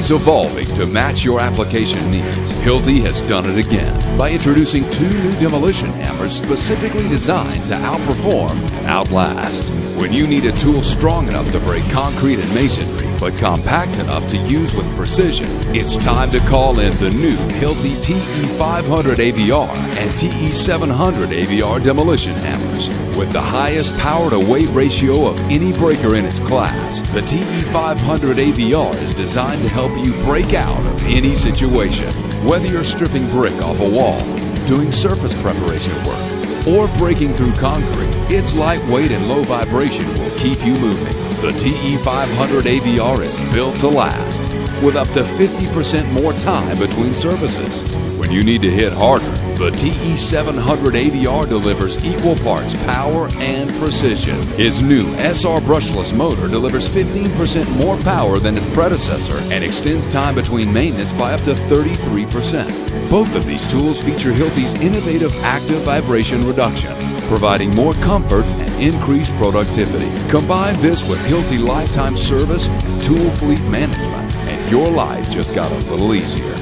always evolving to match your application needs, Hilti has done it again by introducing 2 new demolition hammers specifically designed to outperform and outlast. When you need a tool strong enough to break concrete and masonry, but compact enough to use with precision, it's time to call in the new Hilti TE500 AVR and TE700 AVR demolition hammers. With the highest power to weight ratio of any breaker in its class, the TE500 AVR is designed to help you break out of any situation. Whether you're stripping brick off a wall, doing surface preparation work, or breaking through concrete, its lightweight and low vibration will keep you moving. The TE500 AVR is built to last, with up to 50% more time between services. When you need to hit harder, the TE700 AVR delivers equal parts power and precision. Its new SR brushless motor delivers 15% more power than its predecessor and extends time between maintenance by up to 33%. Both of these tools feature Hilti's innovative active vibration reduction, providing more comfort and increased productivity. Combine this with Hilti lifetime service and tool fleet management, and your life just got a little easier.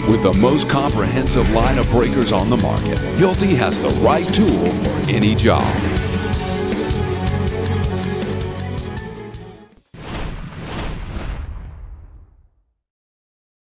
With the most comprehensive line of breakers on the market, Hilti has the right tool for any job.